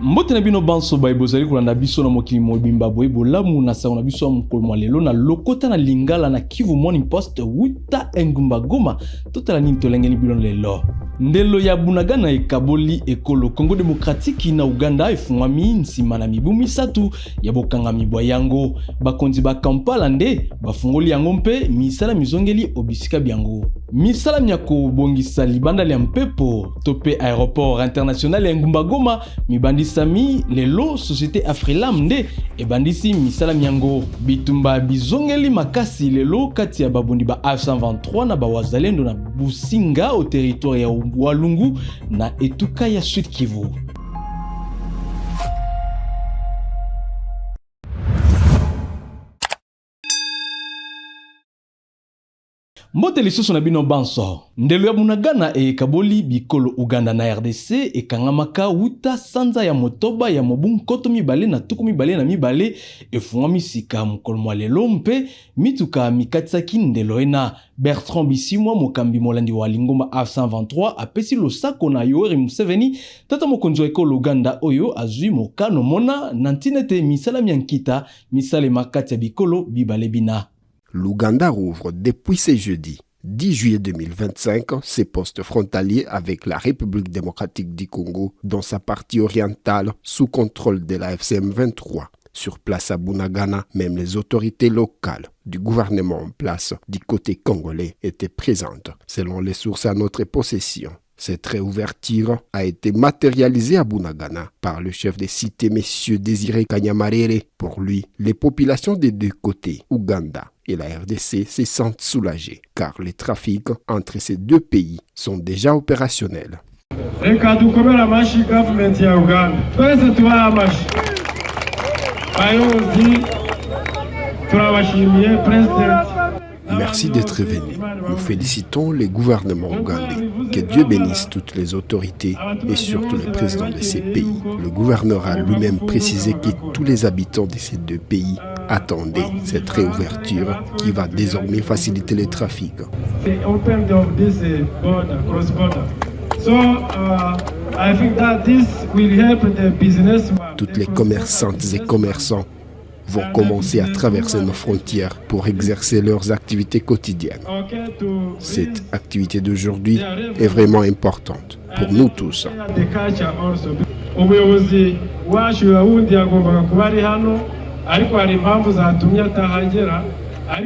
Mbote na bino banso ba ibozali kolanda biso na mokili mobimba boye bolamu na sa na biso mokolo lelo na lokota na lingala na Kivu Morning Post wuta engumba goma totala nini tolengeni bilon lelo ndelo ya Bunagana ekaboli ekolo Congo Démocratique na Uganda efungwami nsima na mibu misatu ya bokangami bwa yango bakonzi ba Kampala nde bafungoli yango mpe misala mizongeli obisika byango misala myako bongisa libanda lya mpepo tope aéroport international ya Ngumba Goma mibandisami lelo société Afrilam nde ebandisi misala myango bitumba bizongeli makasi lelo kati ya babundi ba A123 na bawazalendo na Businga au territoire ya Walungu na etuka ya Sud Kivu. Mbote lisusu na bino banso ndelo ya Bunagana ekaboli bikolo Uganda na RDC ekangamaka wuta sanza ya motoba ya mobu nkoto mibale na tuku mibale na mibale efungwami sika mokolo mwa lelo mpe mituka mikatisaki ndelo ena Bertrand Bisimwa mokambi molandi wa Lingomba A123 apesi losako na Yoweri Museveni tata mokonzi wa ekolo Uganda oyo azwi mokano mona na ntinete misala miankita misale makati ya bikolo bibale bina. L'Ouganda rouvre depuis ce jeudi 10 juillet 2025 ses postes frontaliers avec la République démocratique du Congo dans sa partie orientale sous contrôle de la FCM 23. Sur place à Bunagana, même les autorités locales du gouvernement en place du côté congolais étaient présentes, selon les sources à notre possession. Cette réouverture a été matérialisée à Bunagana par le chef de cité, M. Désiré Kanyamarere. Pour lui, les populations des deux côtés, Ouganda et la RDC, se sentent soulagées car les trafics entre ces deux pays sont déjà opérationnels. Merci d'être venu. Nous félicitons les gouvernements ougandais. Que Dieu bénisse toutes les autorités et surtout les présidents de ces pays. Le gouverneur a lui-même précisé que tous les habitants de ces deux pays attendaient cette réouverture qui va désormais faciliter les trafics. Toutes les commerçantes et commerçants vont commencer à traverser nos frontières pour exercer leurs activités quotidiennes. Cette activité d'aujourd'hui est vraiment importante pour nous tous.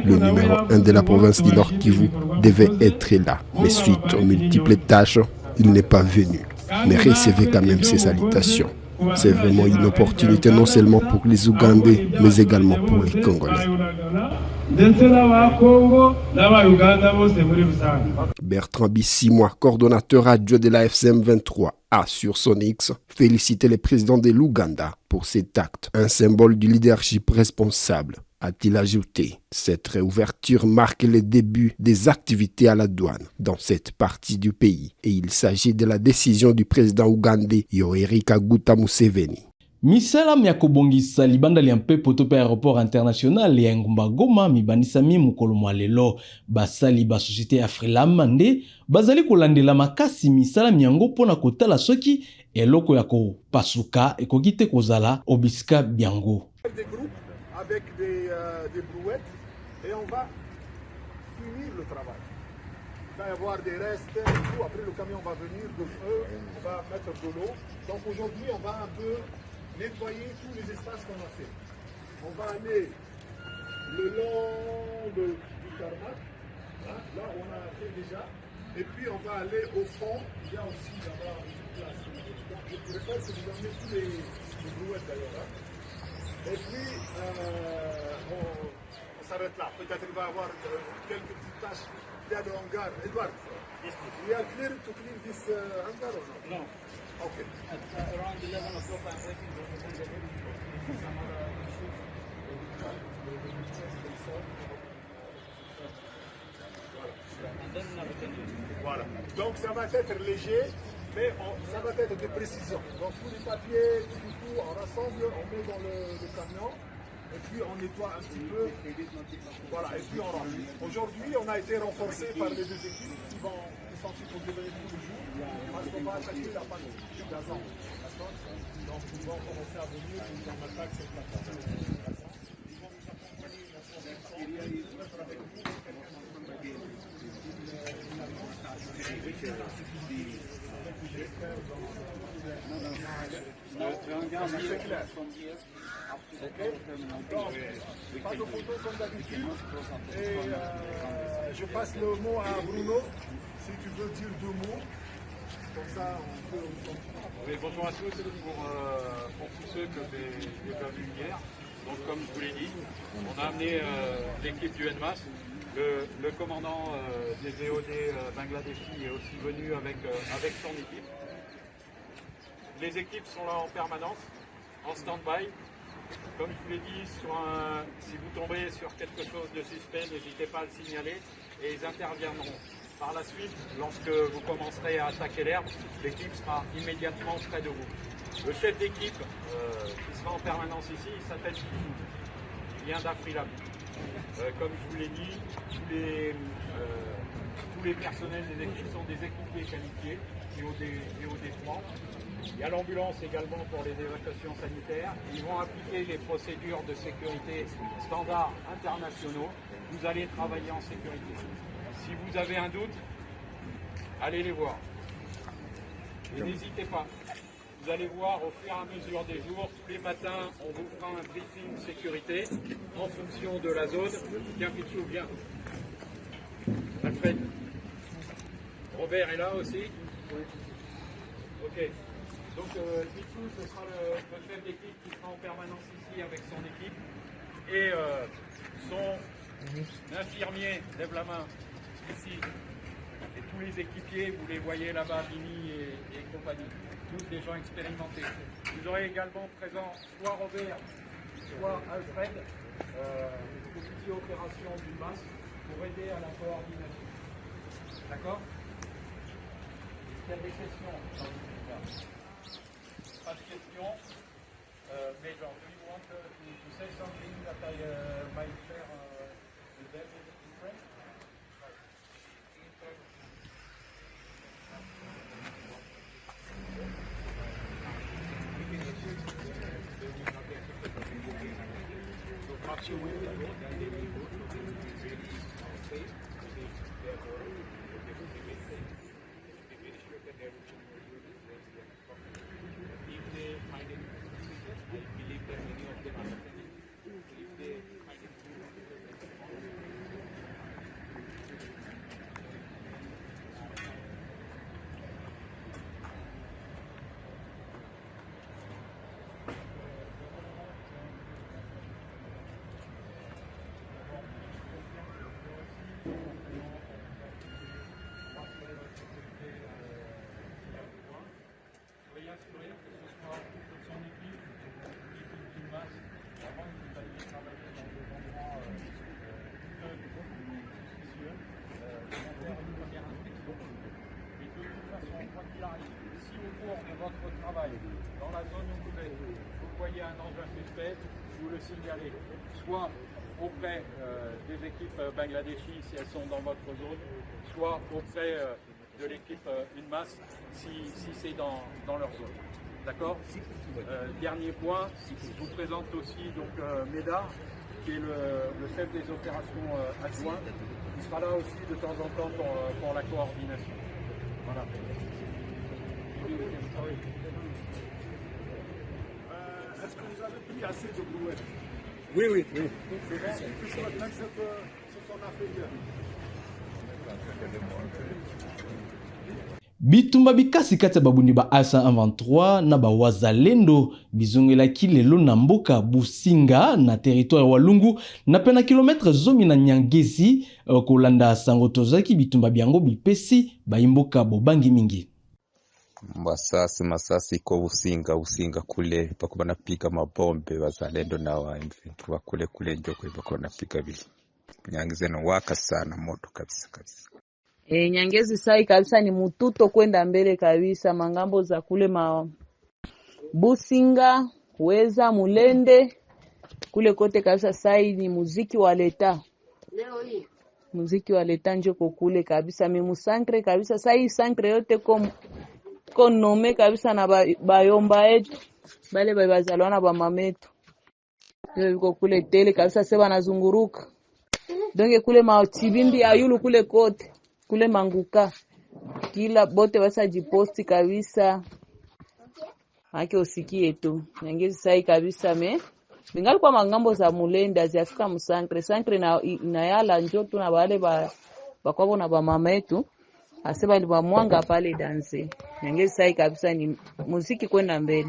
Le numéro 1 de la province du Nord Kivu devait être là, mais suite aux multiples tâches, il n'est pas venu. Mais recevez quand même ses salutations. C'est vraiment une opportunité non seulement pour les Ougandais, mais également pour les Congolais. Bertrand Bisimwa, coordonnateur adjoint de la FCM 23, a sur son X félicité le président de l'Ouganda pour cet acte, un symbole du leadership responsable. A-t-il ajouté, cette réouverture marque le début des activités à la douane dans cette partie du pays et il s'agit de la décision du président ougandais Yoweri Kaguta Museveni. Misala myakobongisa libanda lya mpepo tope aéroport international ya Ngumba Goma mibandisami mokolo mwa lelo basali ba société Afrilam nde bazali kolandela makasi misala myango pona kotala soki eloko ya kopasuka ekoki te kozala obisika byango. Avec des brouettes et on va finir le travail. Il va y avoir des restes et tout. Après le camion va venir de feu, on va mettre de l'eau. Donc aujourd'hui on va un peu nettoyer tous les espaces qu'on a fait. On va aller le long du tarmac, hein, là on a fait déjà. Et puis on va aller au fond, il y a aussi là-bas une place. Donc je préfère que vous emmenez tous les brouettes d'ailleurs. Hein. Et puis, on s'arrête là. Peut-être qu'il va y avoir quelques petites tâches. Il y a le hangar. Edouard, we are clear to clean this hangar or not? No. Okay. Around 11 o'clock, I'm waiting for some other issues. Voilà. Donc ça va être léger, mais ça va être de précision. Donc tous les papiers, tout, on rassemble, on met dans le camion, et puis on nettoie un petit peu. Voilà, et puis on range. Aujourd'hui, on a été renforcé par les deux équipes qui sentis pour devenir tout le jour, parce qu'on va attaquer la panne gazon. D'accord? Donc ils vont commencer à venir, ils en attaquent cette plateforme. Ils vont nous accompagner dans son être avec nous. C'est clair. Donc, pas de photos comme d'habitude. Et je passe le mot à Bruno, si tu veux dire 2 mots. Comme ça, on peut... Oui, bonjour à tous. Pour tous ceux que j'ai pas vus hier. Donc, comme je vous l'ai dit, on a amené l'équipe du NMAS. Le commandant des VOD Bangladeshi est aussi venu avec son équipe. Les équipes sont là en permanence, en stand-by. Comme je vous l'ai dit, si vous tombez sur quelque chose de suspect, n'hésitez pas à le signaler et ils interviendront. Par la suite, lorsque vous commencerez à attaquer l'herbe, l'équipe sera immédiatement près de vous. Le chef d'équipe qui sera en permanence ici, il s'appelle Fifou. Il vient d'Afrilam. Comme je vous l'ai dit, tous les personnels des équipes sont des équipiers qualifiés, VOD3. Il y a l'ambulance également pour les évacuations sanitaires. Ils vont appliquer les procédures de sécurité standards internationaux. Vous allez travailler en sécurité. Si vous avez un doute, allez les voir. Et n'hésitez pas. Vous allez voir au fur et à mesure des jours, tous les matins, on vous fera un briefing sécurité en fonction de la zone. Tiens, Pichou, viens. Alfred. Robert est là aussi. Ok. Donc, Pichou, ce sera le chef d'équipe qui sera en permanence ici avec son équipe. Et son infirmier, lève la main, ici. Et tous les équipiers, vous les voyez là-bas, Bini et compagnie. Tous des gens expérimentés. Vous aurez également présent soit Robert, soit Alfred, l'outil opération du MAS pour aider à la coordination. D'accord? Il y a des questions dans le cas. Pas de questions. Major, do you want to say something that I might share with them in French? Votre travail dans la zone où vous voyez un engin suspect, vous le signalez, soit auprès des équipes Bangladeshi si elles sont dans votre zone, soit auprès de l'équipe UNMAS si c'est dans leur zone. D'accord? Dernier point, je vous présente aussi donc Médard, qui est le chef des opérations adjoint. Il sera là aussi de temps en temps pour la coordination. Voilà. Est-ce que vous avez pris assez de brouettes? Oui. C'est bon? Plus maintenant ce qu'on a fait hier. bitumba bikasi kati ya babundi ba A123 na ba wazalendo bizongelaki lelo na mboka Businga na territoire ya Walungu na pena kilometre zomi na Nyangezi kolanda sango tozaki bitumba biango bipesi ba imboka bobangi mingi. Masasi iko Businga kule bako banapiga mabombe wazalendo na wa M23 kule njoko bako banapiga bili. Nyangezi no waka sana moto kabisa. Nyangezi sai kabisa ni mututo kwenda mbele kabisa, mangambo za kule Businga, Weza, Mulende, kule kote kabisa sai ni muziki wa leta. muziki wa leta njoko kule kabisa memusankre kabisa. Sa hii sankre yote konome kabisa na bayomba etu bale bazalwa na bamametu yo yuko kule tele kabisa, sasa wanazunguruka donge kule maotibimbi ayulu kule kote kule manguka kila bote basa jiposti kabisa hake usikie tu Nyangezi sai kabisa bingali kwa mangambo za mulenda ziafika musankre na yala njoto na wale bakwabo na bamama yetu aseba ni bamwanga pale danse. Nyangezi sai kabisa ni muziki kwenda mbele.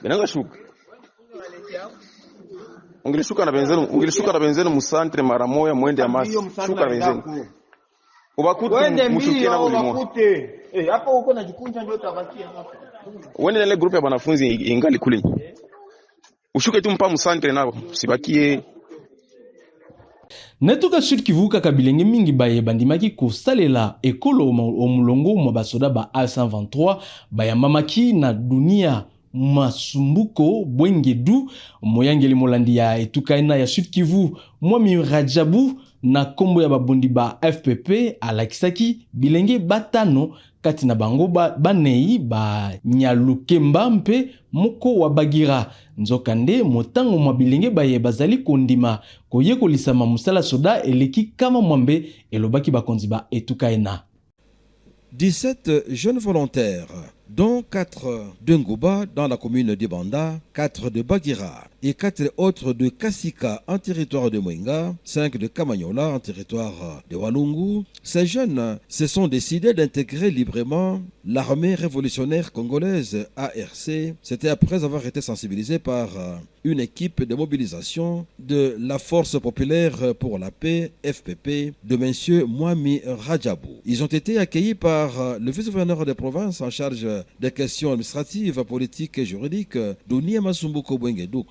Benanga shuka. Ungelishuka na benzenu musantre mara moja mwende amasi. Shuka na benzenu. Ubakute mushukie na ulimo. Hapo uko na jikunja ndio utabakia hapo. Wende ile group ya wanafunzi ingali kule. Ushuke tu mpa musantre nao sibakie. Netuka Sud Kivu kaka bilenge mingi baye bandimaki kosalela ekolo omulongo mwa basoda ba A123 bayambamaki na dunia Masumbuko Bwengedu moyangeli molandi ya etukaina ya Sud Kivu Mwami Rajabu na kombo ya babundi ba FPP alakisaki bilenge batano kati na bango banei ba Nyalukemba mpe moko wa Bagira nzokande motango mwa bilenge baye bazali kondima koyekolisama musala soda eleki kama mwambe elobaki bakonzi ba etukaina. 17 jeunes volontaires, dont 4 de Ngouba dans la commune de Banda, 4 de Bagira et 4 autres de Kassika en territoire de Mwenga, 5 de Kamanyola en territoire de Walungu. Ces jeunes se sont décidés d'intégrer librement l'armée révolutionnaire congolaise ARC. C'était après avoir été sensibilisés par une équipe de mobilisation de la Force populaire pour la paix, FPP, de M. Mwami Rajabou. Ils ont été accueillis par le vice-gouverneur de province en charge des questions administratives, politiques et juridiques, Dunia Masumbuko Bwengedoux.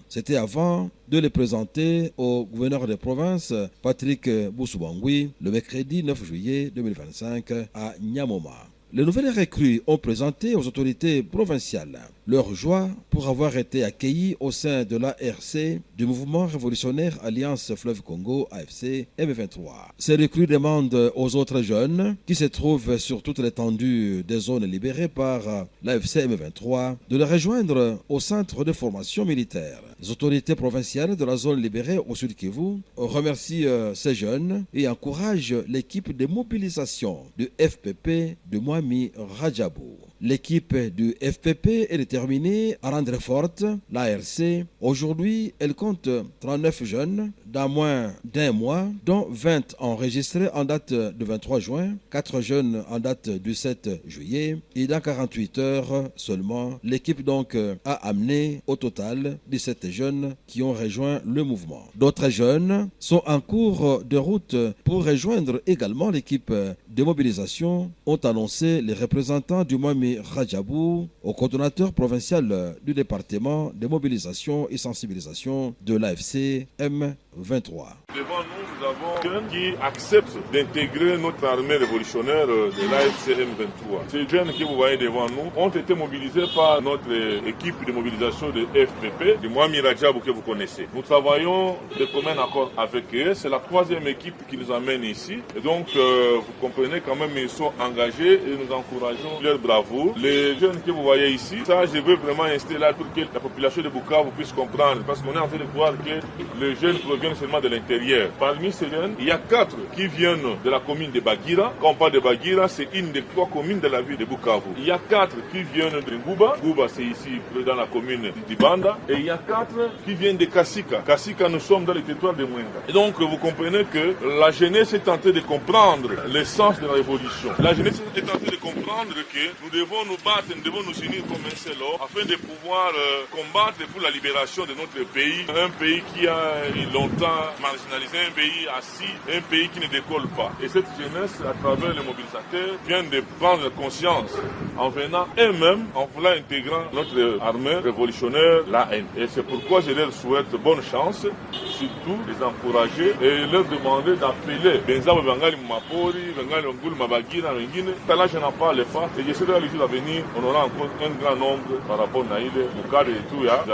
C'était avant de les présenter au gouverneur de province, Patrick Bousoubangui, le mercredi 9 juillet 2025 à Nyamoma. Les nouvelles recrues ont présenté aux autorités provinciales leur joie pour avoir été accueillis au sein de l'ARC du mouvement révolutionnaire Alliance Fleuve Congo AFC M23. Ces recrues demandent aux autres jeunes qui se trouvent sur toute l'étendue des zones libérées par l'AFC M23 de les rejoindre au centre de formation militaire. Les autorités provinciales de la zone libérée au Sud Kivu remercient ces jeunes et encouragent l'équipe de mobilisation du FPP de Mwami Rajabou. L'équipe du FPP est déterminée à rendre forte l'ARC. Aujourd'hui, elle compte 39 jeunes dans moins d'un mois, dont 20 enregistrés en date du 23 juin, 4 jeunes en date du 7 juillet. Et dans 48 heures seulement, l'équipe donc a amené au total 17 jeunes qui ont rejoint le mouvement. D'autres jeunes sont en cours de route pour rejoindre également l'équipe de mobilisation, ont annoncé les représentants du Mwami Rajabou au coordonnateur provincial du département de mobilisation et sensibilisation de l'AFC M23. Devant nous, nous avons jeunes qui acceptent d'intégrer notre armée révolutionnaire de l'AFC M23. Ces jeunes que vous voyez devant nous ont été mobilisés par notre équipe de mobilisation de FPP, du Mwami Rajabou que vous connaissez. Nous travaillons de commun accord avec eux. C'est la troisième équipe qui nous amène ici. Et donc, vous comprenez quand même, ils sont engagés et nous encourageons leur bravoure. Les jeunes que vous voyez ici, ça, je veux vraiment insister là pour que la population de Bukavu puisse comprendre. Parce qu'on est en train de voir que les jeunes proviennent seulement de l'intérieur. Parmi ces jeunes, il y a 4 qui viennent de la commune de Bagira. Quand on parle de Bagira, c'est une des 3 communes de la ville de Bukavu. Il y a 4 qui viennent de Ngouba. Ngouba, c'est ici, dans la commune d'Ibanda. Et il y a 4 qui viennent de Kassika. Kassika, nous sommes dans le territoire de Mwenga. Et donc, vous comprenez que la jeunesse est en train de comprendre l'essence de la révolution. La jeunesse est en train de comprendre que nous devons nous battre, nous devons nous unir comme un seul homme afin de pouvoir combattre pour la libération de notre pays. Un pays qui a longtemps longtemps marginalisé, un pays assis, un pays qui ne décolle pas. Et cette jeunesse, à travers les mobilisateurs, vient de prendre conscience en venant eux-mêmes, en voulant intégrer notre armée révolutionnaire, la haine. Et c'est pourquoi je leur souhaite bonne chance, surtout les encourager et leur demander d'appeler Benzabo Bengali Mapori, Bengali Ongul Mabagira, Ngine. Là, je n'en parle pas. Et je sais que dans les jours à venir, on aura encore un grand nombre par rapport à Naïle, au cadre de tout, il y a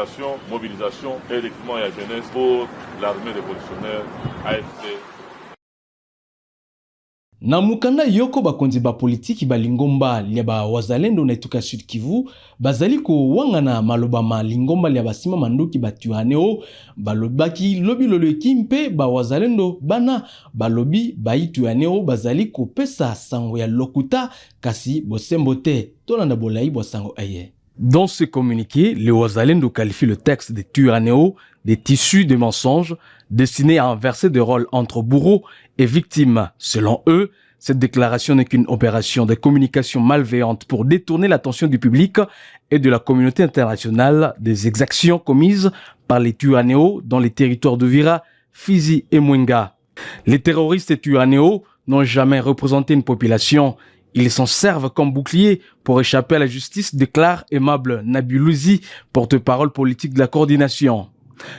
mobilisation et l'équipement et la jeunesse pour l'armée révolutionnaire AFC. Na mukanda yoko bakonzi ba politiki balingomba lia ba wazalendo na etuka Sud Kivu bazali ko wangana maloba ma lingomba lia basima manduki batuaneo balobaki lobi loleki mpe ba wazalendo bana balobi baituaneo bazali ko pesa sango ya lokuta kasi bosembote tolanda bolai bosango aye. Dans ce communiqué, les Wazalendo qualifient le texte de Turaneo des tissus de mensonges destinés à inverser des rôles entre bourreaux et victimes. Selon eux, cette déclaration n'est qu'une opération de communication malveillante pour détourner l'attention du public et de la communauté internationale des exactions commises par les Turaneo dans les territoires de Vira, Fizi et Mwenga. Les terroristes Turaneo n'ont jamais représenté une population. Ils s'en servent comme bouclier pour échapper à la justice, déclare Aimable Nabilouzi, porte-parole politique de la coordination.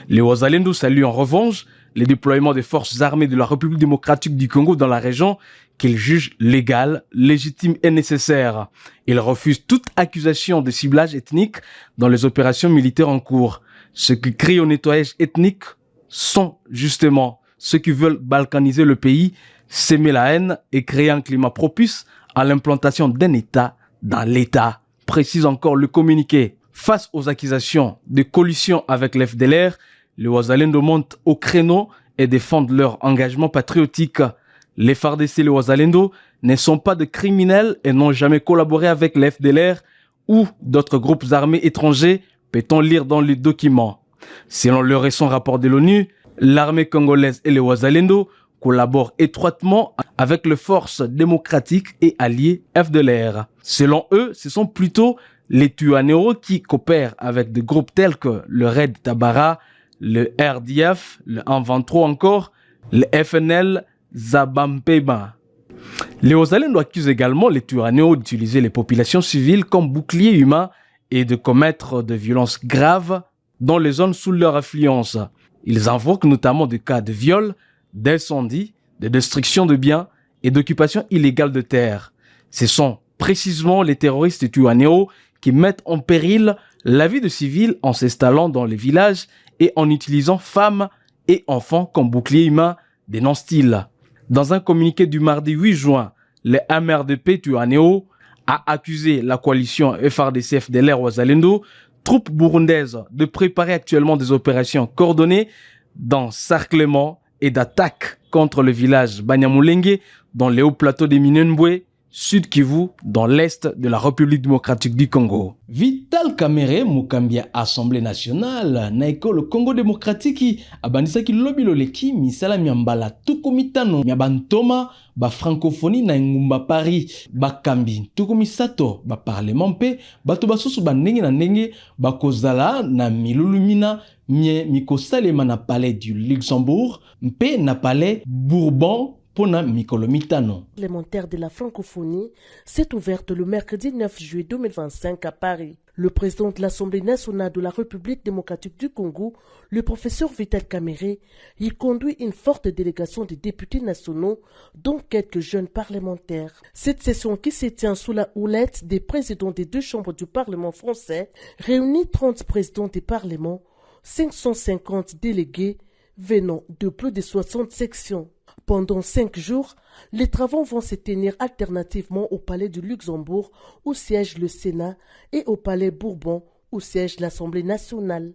Les Wazalendo saluent en revanche les déploiements des forces armées de la République démocratique du Congo dans la région qu'ils jugent légales, légitimes et nécessaires. Ils refusent toute accusation de ciblage ethnique dans les opérations militaires en cours. Ceux qui crient au nettoyage ethnique sont justement ceux qui veulent balkaniser le pays, s'aimer la haine et créer un climat propice à l'implantation d'un État dans l'État, précise encore le communiqué. Face aux accusations de collusion avec l'FDLR, les Wazalendo montent au créneau et défendent leur engagement patriotique. Les FARDC et les Wazalendo ne sont pas de criminels et n'ont jamais collaboré avec l'FDLR ou d'autres groupes armés étrangers, peut-on lire dans les documents. Selon le récent rapport de l'ONU, l'armée congolaise et les Wazalendo collaborent étroitement avec les forces démocratiques et alliées FDLR. Selon eux, ce sont plutôt les Tuaneo qui coopèrent avec des groupes tels que le Red Tabara, le RDF, le 123 encore, le FNL Zabampeba. Les Wazalendo accusent également les Tuaneo d'utiliser les populations civiles comme boucliers humains et de commettre de violences graves dans les zones sous leur influence. Ils invoquent notamment des cas de viol, d'incendie, de destruction de biens et d'occupation illégale de terres. Ce sont précisément les terroristes Tuaneo qui mettent en péril la vie de civils en s'installant dans les villages et en utilisant femmes et enfants comme boucliers humains, dénonce-t-il. Dans un communiqué du mardi 8 juin, le MRDP Tuaneo a accusé la coalition FARDC-FDLR Wazalendo, troupes burundaises, de préparer actuellement des opérations coordonnées d'encerclement et d'attaque contre le village Banyamulenge dans les hauts plateaux des Minembwe, Sud Kivu, dans l'est de la République démocratique du Congo. Vital Kamerhe mukambia Assemblée nationale na ekolo Congo démocratique abanisaki lobi loleki misala miambala tuku mitano mia bantoma ba francophonie na ngumba Paris bakambi tuku misato ba parlement mpe bato basusu bandenge na ndenge bakozala na milulumina mie mikosalema na palais du Luxembourg mpe na palais Bourbon. Parlementaire de la francophonie s'est ouverte le mercredi 9 juillet 2025 à Paris. Le président de l'Assemblée nationale de la République démocratique du Congo, le professeur Vital Kamerhe, y conduit une forte délégation de députés nationaux, dont quelques jeunes parlementaires. Cette session qui se tient sous la houlette des présidents des deux chambres du Parlement français réunit 30 présidents des parlements, 550 délégués venant de plus de 60 sections. Pendant 5 jours, les travaux vont se tenir alternativement au palais du Luxembourg, où siège le Sénat, et au palais Bourbon, où siège l'Assemblée nationale.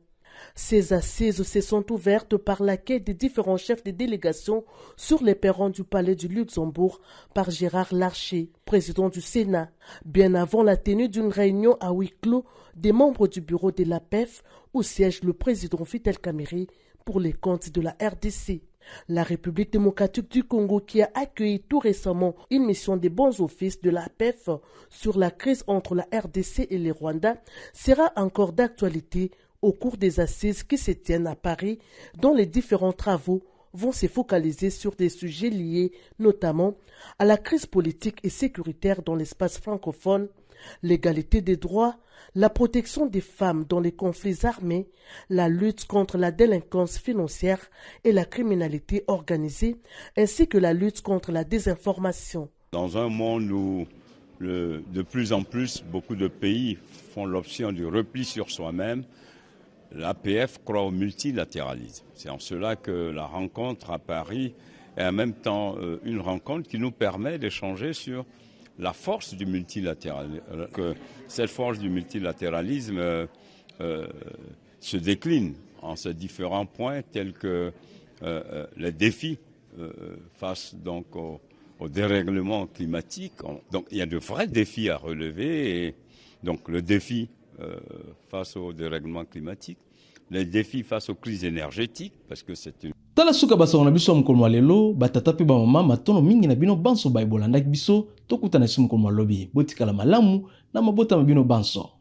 Ces assises se sont ouvertes par l'accueil des différents chefs de délégation sur les perrons du palais du Luxembourg par Gérard Larcher, président du Sénat, bien avant la tenue d'une réunion à huis clos des membres du bureau de l'APEF, où siège le président Vital Kamerhe pour les comptes de la RDC. La République démocratique du Congo, qui a accueilli tout récemment une mission des bons offices de l'APEF sur la crise entre la RDC et le Rwanda, sera encore d'actualité au cours des assises qui se tiennent à Paris, dont les différents travaux vont se focaliser sur des sujets liés notamment à la crise politique et sécuritaire dans l'espace francophone, l'égalité des droits, la protection des femmes dans les conflits armés, la lutte contre la délinquance financière et la criminalité organisée, ainsi que la lutte contre la désinformation. Dans un monde où de plus en plus beaucoup de pays font l'option du repli sur soi-même, l'APF croit au multilatéralisme. C'est en cela que la rencontre à Paris est en même temps une rencontre qui nous permet d'échanger sur la force du multilatéralisme. Que cette force du multilatéralisme se décline en ces différents points tels que les défis face donc au dérèglement climatique. Donc il y a de vrais défis à relever. Et donc le défi face au dérèglement climatique, les défis face aux crises énergétiques, parce que c'est une... Tala suka basa wana biso mkolmo wa lelo batata pe ba mama matono mingi na bino banso ba ibolanda biso tokuta na simu mkolmo lobi botikala malamu na mabota mabino banso.